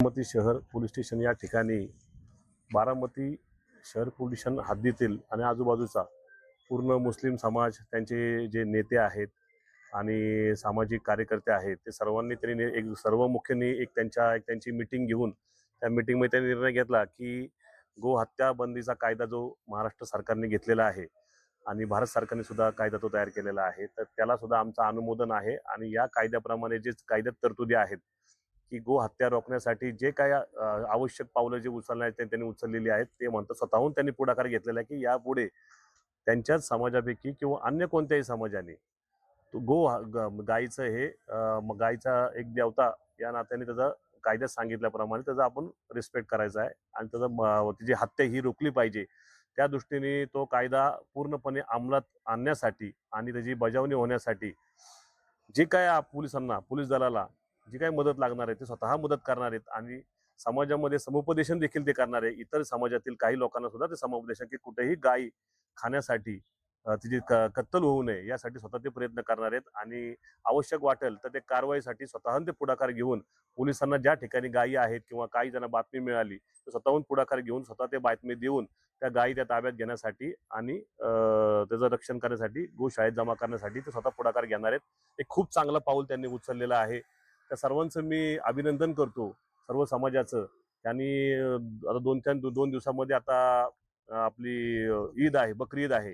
बारामती शहर police station या ठिकाणी बारामती शहर पोलीस स्टेशन हद्दीतील आणि आजूबाजूचा पूर्ण मुस्लिम समाज, त्यांचे जे नेते आहेत आणि सामाजिक कार्यकर्ते आहेत, ते सर्वांनी त्यांनी एक सर्व मुख्यांनी त्यांची मीटिंग घेऊन त्या मीटिंगमध्ये त्यांनी निर्णय घेतला की गो हत्या बंदीचा कायदा जो महाराष्ट्र सरकारने घेतलेला आहे आणि भारत सरकारने सुद्धा कायदा तो तयार केलेला आहे, तर त्याला सुद्धा आमचं अनुमोदन आहे. आणि या कायद्याप्रमाणे जे कायद्यात तरतुदी आहेत की गो हत्या रोखण्यासाठी जे काय आवश्यक पावलं जे उचलण्याचे त्यांनी उचललेली आहेत, ते म्हणतात स्वतःहून त्यांनी पुढाकार घेतलेला आहे की यापुढे त्यांच्याच समाजापैकी किंवा अन्य कोणत्याही समाजाने तो गायीचं हे गायीचा एक देवता या नात्याने त्याचा कायद्यात सांगितल्याप्रमाणे त्याचा आपण रिस्पेक्ट करायचा आहे आणि त्याची हत्या ही रोखली पाहिजे. त्या दृष्टीने तो कायदा पूर्णपणे अंमलात आणण्यासाठी आणि त्याची बजावणी होण्यासाठी जे काय पोलिसांना, पोलीस दलाला जी काही मदत लागणार आहे ते स्वतः मदत करणार आहेत आणि समाजामध्ये समुपदेशन देखील ते करणार आहे. इतर समाजातील काही लोकांना सुद्धा ते समुपदेशन की कुठेही गाय खाण्यासाठी तिची कत्तल होऊ नये यासाठी स्वतः ते प्रयत्न करणार आहेत आणि आवश्यक वाटेल तर ते कारवाईसाठी स्वतःहून ते पुढाकार घेऊन पोलिसांना ज्या ठिकाणी गायी आहेत किंवा काही जण बातमी मिळाली तर स्वतःहून पुढाकार घेऊन स्वतः ते बातमी देऊन त्या गायी त्या ताब्यात घेण्यासाठी आणि त्याचं रक्षण करण्यासाठी, गोशाळेत जमा करण्यासाठी ते स्वतः पुढाकार घेणार आहेत. एक खूप चांगलं पाऊल त्यांनी उचललेलं आहे. त्या सर्वांचं मी अभिनंदन करतो, सर्व समाजाचं. त्यांनी आता 2 दिवसामध्ये आता आपली ईद आहे, बकरी ईद आहे.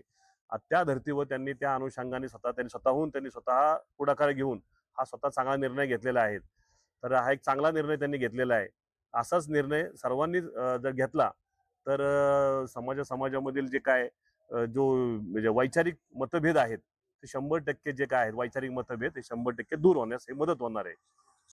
त्या धर्तीवर त्यांनी त्या अनुषंगाने त्यांनी स्वतः पुढाकार घेऊन हा स्वतः चांगला निर्णय घेतलेला आहे. तर हा एक चांगला निर्णय त्यांनी घेतलेला आहे. असाच निर्णय सर्वांनी जर घेतला तर समाजामधील जे काय जो म्हणजे वैचारिक मतभेद आहेत ते 100% जे काय आहेत वैचारिक मतभेद ते 100% दूर होण्यास हे मदत होणार आहे.